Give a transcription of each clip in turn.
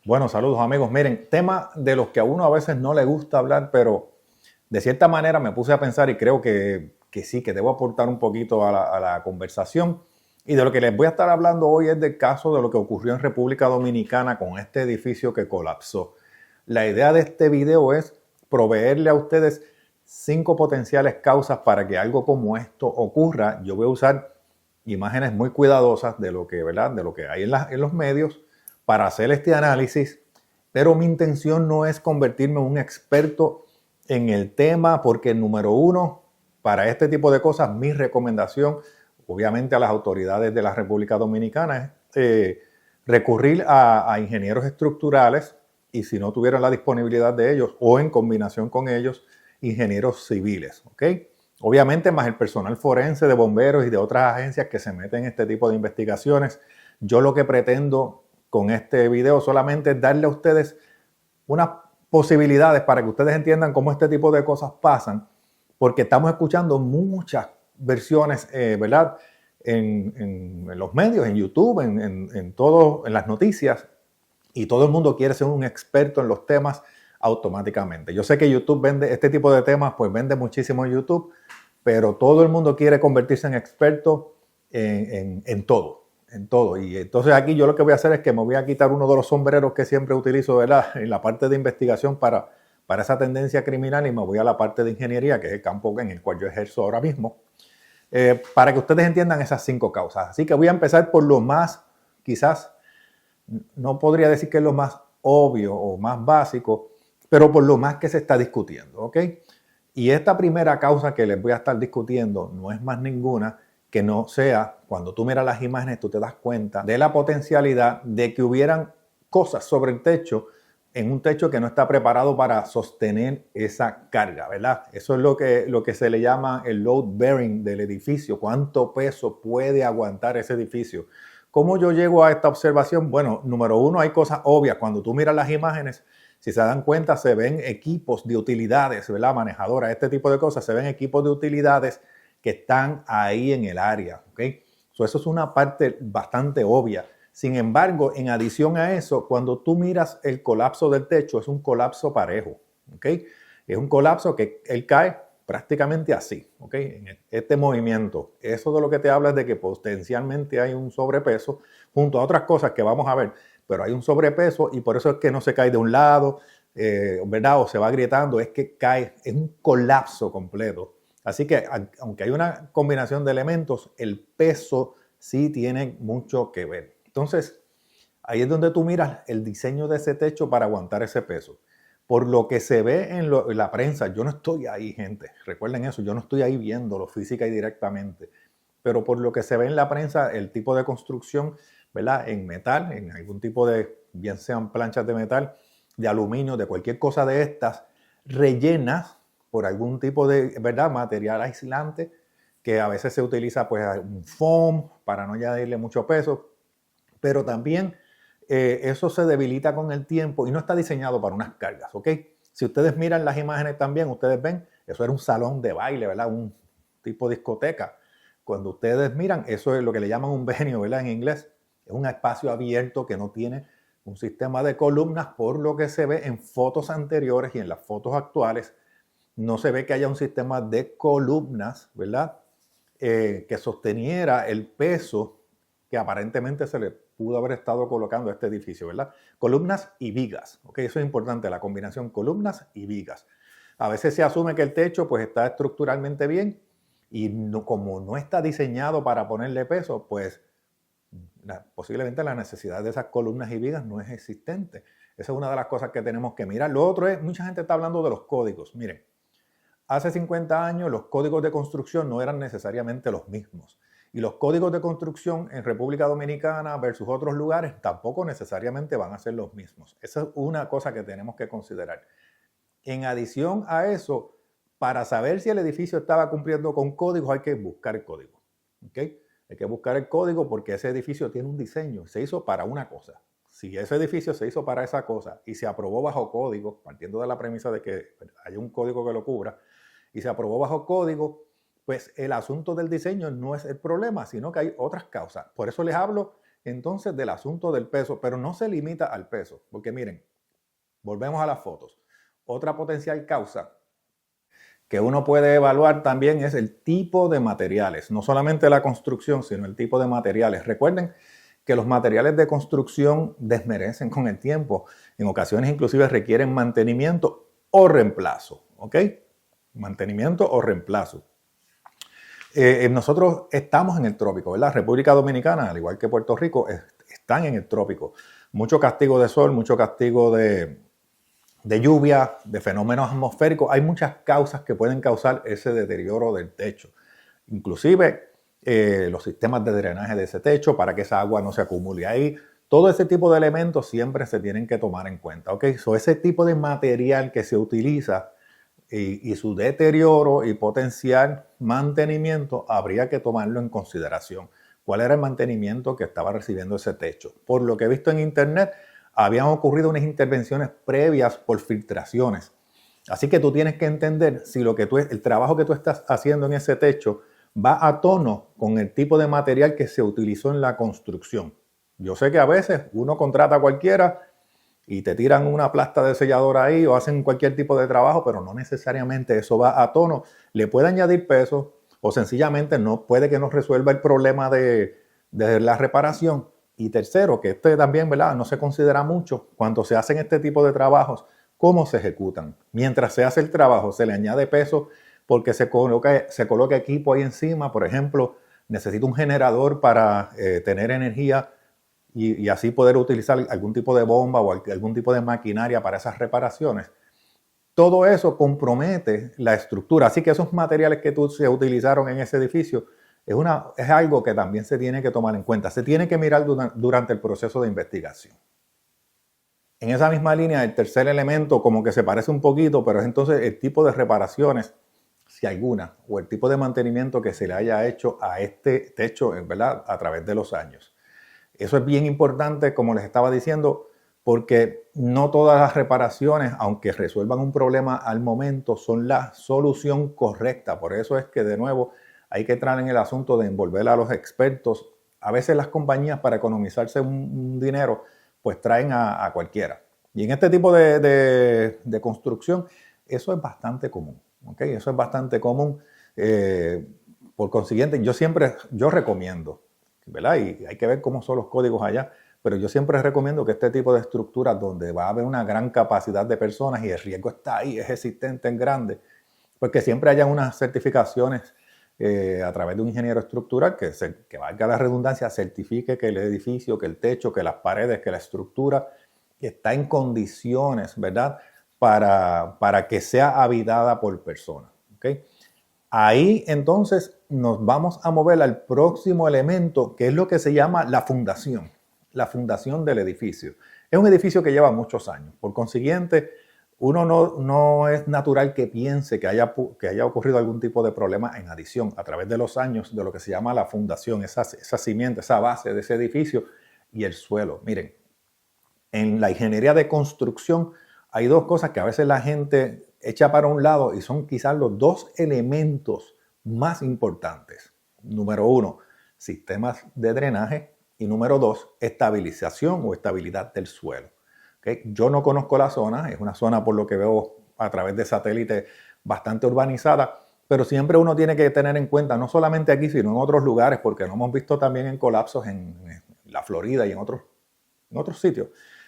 Bueno, saludos amigos. Miren, tema de los que a uno a veces no le gusta hablar, pero de cierta manera me puse a pensar y creo que sí, que debo aportar un poquito a la conversación. Y de lo que les voy a estar hablando hoy es del caso de lo que ocurrió en República Dominicana con este edificio que colapsó. La idea de este video es proveerle a ustedes 5 potenciales causas para que algo como esto ocurra. Yo voy a usar imágenes muy cuidadosas de lo que, ¿verdad? De lo que hay en los medios para hacer este análisis, pero mi intención no es convertirme en un experto en el tema, porque número uno, para este tipo de cosas, mi recomendación, obviamente a las autoridades de la República Dominicana, es recurrir a ingenieros estructurales y si no tuvieran la disponibilidad de ellos o en combinación con ellos, ingenieros civiles, ¿ok? Obviamente más el personal forense de bomberos y de otras agencias que se meten en este tipo de investigaciones. Yo lo que pretendo con este video solamente es darle a ustedes unas posibilidades para que ustedes entiendan cómo este tipo de cosas pasan, porque estamos escuchando muchas versiones, ¿verdad? En los medios, en YouTube, todo, en las noticias, y todo el mundo quiere ser un experto en los temas automáticamente. Yo sé que YouTube vende este tipo de temas, pues vende muchísimo en YouTube, pero todo el mundo quiere convertirse en experto en todo, en todo. Y entonces aquí yo lo que voy a hacer es que me voy a quitar uno de los sombreros que siempre utilizo, ¿verdad?, en la parte de investigación para esa tendencia criminal, y me voy a la parte de ingeniería, que es el campo en el cual yo ejerzo ahora mismo, para que ustedes entiendan esas 5 causas. Así que voy a empezar por lo más, quizás, no podría decir que es lo más obvio o más básico, pero por lo más que se está discutiendo, ¿ok? Y esta primera causa que les voy a estar discutiendo no es más ninguna que no sea, cuando tú miras las imágenes, tú te das cuenta de la potencialidad de que hubieran cosas sobre el techo, en un techo que no está preparado para sostener esa carga, ¿verdad? Eso es lo que se le llama el load bearing del edificio, cuánto peso puede aguantar ese edificio. ¿Cómo yo llego a esta observación? Bueno, número uno, hay cosas obvias. Cuando tú miras las imágenes, si se dan cuenta, se ven equipos de utilidades, ¿verdad? Manejadoras, este tipo de cosas, se ven equipos de utilidades que están ahí en el área, ¿ok? Eso es una parte bastante obvia. Sin embargo, en adición a eso, cuando tú miras el colapso del techo, es un colapso parejo, ¿ok? Es un colapso que él cae prácticamente así, ¿ok? En este movimiento. Eso de lo que te habla es de que potencialmente hay un sobrepeso junto a otras cosas que vamos a ver, pero hay un sobrepeso y por eso es que no se cae de un lado, ¿verdad? O se va agrietando, es que cae, es un colapso completo. Así que aunque hay una combinación de elementos, el peso sí tiene mucho que ver. Entonces, ahí es donde tú miras el diseño de ese techo para aguantar ese peso. Por lo que se ve en la prensa, yo no estoy ahí, gente, recuerden eso, yo no estoy ahí viéndolo física y directamente, pero por lo que se ve en la prensa, el tipo de construcción, ¿verdad? En metal, en algún tipo de, bien sean planchas de metal, de aluminio, de cualquier cosa de estas, rellenas por algún tipo de, ¿verdad?, material aislante, que a veces se utiliza pues un foam para no añadirle mucho peso, pero también eso se debilita con el tiempo y no está diseñado para unas cargas, ¿ok? Si ustedes miran las imágenes también, ustedes ven, eso era un salón de baile, ¿verdad? Un tipo discoteca. Cuando ustedes miran, eso es lo que le llaman un venue, ¿verdad? En inglés. Es un espacio abierto que no tiene un sistema de columnas, por lo que se ve en fotos anteriores y en las fotos actuales. No se ve que haya un sistema de columnas, ¿verdad? Que sosteniera el peso que aparentemente se le pudo haber estado colocando a este edificio, ¿verdad? Columnas y vigas, ¿ok? Eso es importante, la combinación columnas y vigas. A veces se asume que el techo pues está estructuralmente bien y no, como no está diseñado para ponerle peso, pues posiblemente la necesidad de esas columnas y vigas no es existente. Esa es una de las cosas que tenemos que mirar. Lo otro es, mucha gente está hablando de los códigos. Miren, hace 50 años los códigos de construcción no eran necesariamente los mismos. Y los códigos de construcción en República Dominicana versus otros lugares tampoco necesariamente van a ser los mismos. Esa es una cosa que tenemos que considerar. En adición a eso, para saber si el edificio estaba cumpliendo con códigos, hay que buscar el código. ¿Okay? Hay que buscar el código porque ese edificio tiene un diseño, se hizo para una cosa. Si ese edificio se hizo para esa cosa y se aprobó bajo código, partiendo de la premisa de que hay un código que lo cubra, y se aprobó bajo código, pues el asunto del diseño no es el problema, sino que hay otras causas. Por eso les hablo entonces del asunto del peso, pero no se limita al peso, porque miren, volvemos a las fotos. Otra potencial causa que uno puede evaluar también es el tipo de materiales, no solamente la construcción, sino el tipo de materiales. Recuerden que los materiales de construcción desmerecen con el tiempo, en ocasiones inclusive requieren mantenimiento o reemplazo, ¿ok? Mantenimiento o reemplazo. Nosotros estamos en el trópico, ¿verdad? República Dominicana, al igual que Puerto Rico, están en el trópico. Mucho castigo de sol, mucho castigo de lluvia, de fenómenos atmosféricos. Hay muchas causas que pueden causar ese deterioro del techo. Inclusive los sistemas de drenaje de ese techo para que esa agua no se acumule ahí. Todo ese tipo de elementos siempre se tienen que tomar en cuenta, ¿ok? So, ese tipo de material que se utiliza y su deterioro y potencial mantenimiento habría que tomarlo en consideración. ¿Cuál era el mantenimiento que estaba recibiendo ese techo? Por lo que he visto en internet, habían ocurrido unas intervenciones previas por filtraciones. Así que tú tienes que entender si el trabajo que tú estás haciendo en ese techo va a tono con el tipo de material que se utilizó en la construcción. Yo sé que a veces uno contrata a cualquiera y te tiran una plasta de selladora ahí o hacen cualquier tipo de trabajo, pero no necesariamente eso va a tono. Le puede añadir peso o sencillamente no puede que no resuelva el problema de la reparación. Y tercero, que también, ¿verdad?, no se considera mucho cuando se hacen este tipo de trabajos, cómo se ejecutan. Mientras se hace el trabajo, se le añade peso porque se coloca equipo ahí encima. Por ejemplo, necesita un generador para tener energía y así poder utilizar algún tipo de bomba o algún tipo de maquinaria para esas reparaciones. Todo eso compromete la estructura. Así que esos materiales que se utilizaron en ese edificio es algo que también se tiene que tomar en cuenta. Se tiene que mirar durante el proceso de investigación. En esa misma línea, el tercer elemento como que se parece un poquito, pero es entonces el tipo de reparaciones, si alguna, o el tipo de mantenimiento que se le haya hecho a este techo, ¿verdad?, a través de los años. Eso es bien importante, como les estaba diciendo, porque no todas las reparaciones, aunque resuelvan un problema al momento, son la solución correcta. Por eso es que, de nuevo, hay que entrar en el asunto de envolver a los expertos. A veces las compañías, para economizarse un dinero, pues traen a cualquiera. Y en este tipo de construcción, eso es bastante común, ¿ok? Eso es bastante común. Por consiguiente, yo recomiendo, ¿verdad? Y hay que ver cómo son los códigos allá, pero yo siempre recomiendo que este tipo de estructuras donde va a haber una gran capacidad de personas y el riesgo está ahí, es existente en grande, pues que siempre haya unas certificaciones a través de un ingeniero estructural que valga la redundancia, certifique que el edificio, que el techo, que las paredes, que la estructura está en condiciones, ¿verdad?, para que sea habitada por personas, ¿ok? Ahí entonces nos vamos a mover al próximo elemento, que es lo que se llama la fundación del edificio. Es un edificio que lleva muchos años. Por consiguiente, uno no es natural que piense que haya ocurrido algún tipo de problema en adición a través de los años de lo que se llama la fundación, esa cimiento, esa base de ese edificio y el suelo. Miren, en la ingeniería de construcción hay dos cosas que a veces la gente echa para un lado y son quizás los dos elementos más importantes. Número uno, sistemas de drenaje y número dos, estabilización o estabilidad del suelo. ¿Okay? Yo no conozco la zona, es una zona por lo que veo a través de satélite bastante urbanizada, pero siempre uno tiene que tener en cuenta, no solamente aquí, sino en otros lugares, porque lo hemos visto también en colapsos en la Florida y en otros sitios,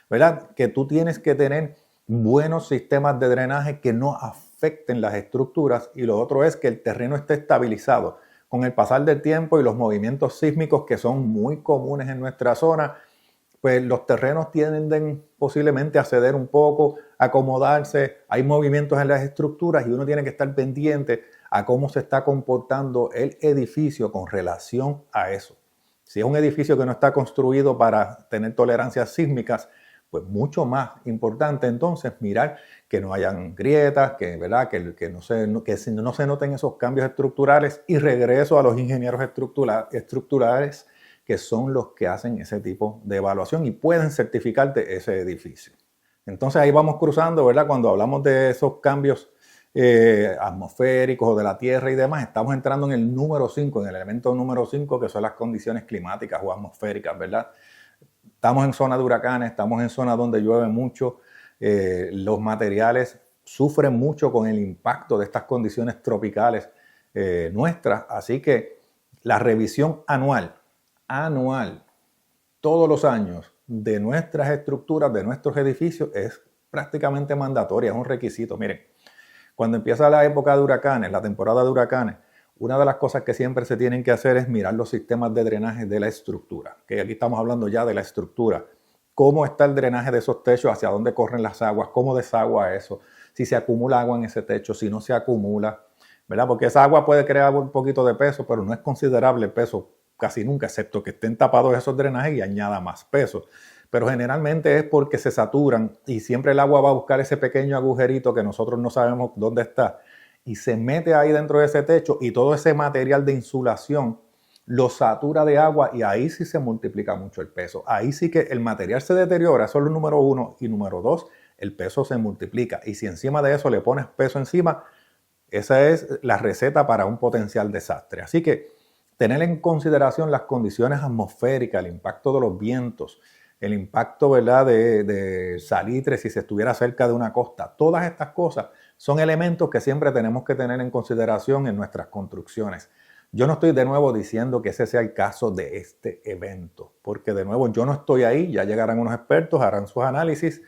¿verdad? Que tú tienes que tener buenos sistemas de drenaje que no afecten las estructuras y lo otro es que el terreno esté estabilizado. Con el pasar del tiempo y los movimientos sísmicos que son muy comunes en nuestra zona, pues los terrenos tienden posiblemente a ceder un poco, a acomodarse, hay movimientos en las estructuras y uno tiene que estar pendiente a cómo se está comportando el edificio con relación a eso. Si es un edificio que no está construido para tener tolerancias sísmicas, pues mucho más importante entonces mirar que no hayan grietas, ¿verdad? que no se noten esos cambios estructurales y regreso a los ingenieros estructurales que son los que hacen ese tipo de evaluación y pueden certificarte ese edificio. Entonces ahí vamos cruzando, ¿verdad? Cuando hablamos de esos cambios atmosféricos o de la tierra y demás, estamos entrando en el número 5, en el elemento número 5, que son las condiciones climáticas o atmosféricas, ¿verdad? estamos en zona de huracanes, estamos en zona donde llueve mucho, los materiales sufren mucho con el impacto de estas condiciones tropicales nuestras, así que la revisión anual, todos los años de nuestras estructuras, de nuestros edificios, es prácticamente mandatoria, es un requisito. Miren, cuando empieza la época de huracanes, la temporada de huracanes, una de las cosas que siempre se tienen que hacer es mirar los sistemas de drenaje de la estructura, que aquí estamos hablando ya de la estructura. Cómo está el drenaje de esos techos, hacia dónde corren las aguas, cómo desagua eso, si se acumula agua en ese techo, si no se acumula, ¿verdad? Porque esa agua puede crear un poquito de peso, pero no es considerable el peso casi nunca, excepto que estén tapados esos drenajes y añada más peso. Pero generalmente es porque se saturan y siempre el agua va a buscar ese pequeño agujerito que nosotros no sabemos dónde está y se mete ahí dentro de ese techo y todo ese material de insulación lo satura de agua y ahí sí se multiplica mucho el peso. Ahí sí que el material se deteriora, eso es lo número uno. Y número dos, el peso se multiplica. Y si encima de eso le pones peso encima, esa es la receta para un potencial desastre. Así que tener en consideración las condiciones atmosféricas, el impacto de los vientos, el impacto, ¿verdad?, de salitre si se estuviera cerca de una costa. Todas estas cosas son elementos que siempre tenemos que tener en consideración en nuestras construcciones. Yo no estoy de nuevo diciendo que ese sea el caso de este evento, porque de nuevo yo no estoy ahí, ya llegarán unos expertos, harán sus análisis,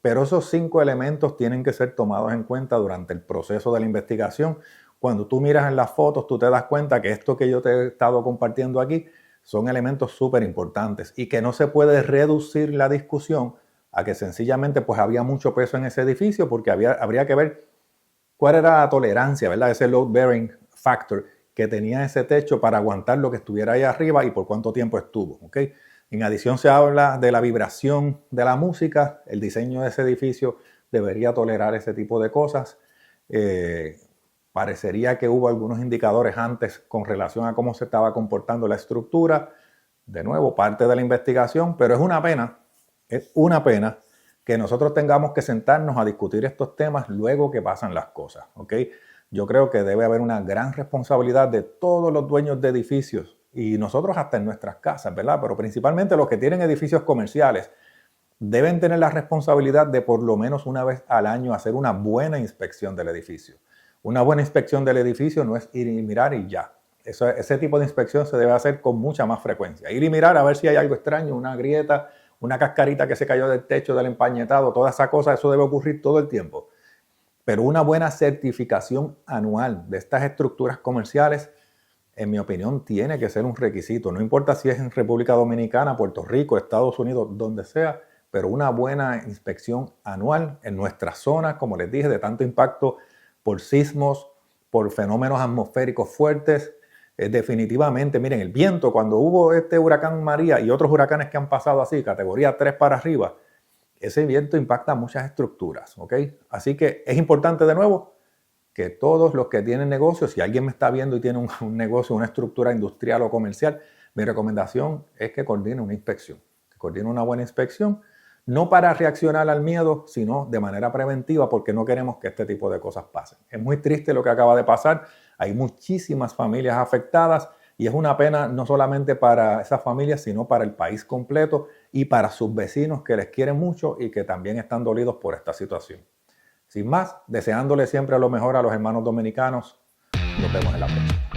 pero esos 5 elementos tienen que ser tomados en cuenta durante el proceso de la investigación. Cuando tú miras en las fotos, tú te das cuenta que esto que yo te he estado compartiendo aquí son elementos súper importantes y que no se puede reducir la discusión a que sencillamente pues había mucho peso en ese edificio porque habría que ver cuál era la tolerancia, ¿verdad? Ese load bearing factor que tenía ese techo para aguantar lo que estuviera ahí arriba y por cuánto tiempo estuvo, ¿ok? En adición se habla de la vibración de la música, el diseño de ese edificio debería tolerar ese tipo de cosas. Parecería que hubo algunos indicadores antes con relación a cómo se estaba comportando la estructura. De nuevo, parte de la investigación, pero es una pena que nosotros tengamos que sentarnos a discutir estos temas luego que pasan las cosas, ¿ok? Yo creo que debe haber una gran responsabilidad de todos los dueños de edificios y nosotros hasta en nuestras casas, ¿verdad? Pero principalmente los que tienen edificios comerciales deben tener la responsabilidad de por lo menos una vez al año hacer una buena inspección del edificio. Una buena inspección del edificio no es ir y mirar y ya. Ese tipo de inspección se debe hacer con mucha más frecuencia. Ir y mirar a ver si hay algo extraño, una grieta, una cascarita que se cayó del techo, del empañetado, toda esa cosa, eso debe ocurrir todo el tiempo. Pero una buena certificación anual de estas estructuras comerciales, en mi opinión, tiene que ser un requisito. No importa si es en República Dominicana, Puerto Rico, Estados Unidos, donde sea, pero una buena inspección anual en nuestras zonas, como les dije, de tanto impacto por sismos, por fenómenos atmosféricos fuertes. Definitivamente, miren, el viento, cuando hubo este huracán María y otros huracanes que han pasado así, categoría 3 para arriba, ese viento impacta muchas estructuras, ¿ok? Así que es importante de nuevo que todos los que tienen negocios, si alguien me está viendo y tiene un negocio, una estructura industrial o comercial, mi recomendación es que coordine una inspección, que coordine una buena inspección, no para reaccionar al miedo, sino de manera preventiva, porque no queremos que este tipo de cosas pasen. Es muy triste lo que acaba de pasar, hay muchísimas familias afectadas y es una pena no solamente para esas familias, sino para el país completo y para sus vecinos que les quieren mucho y que también están dolidos por esta situación. Sin más, deseándole siempre lo mejor a los hermanos dominicanos. Nos vemos en la próxima.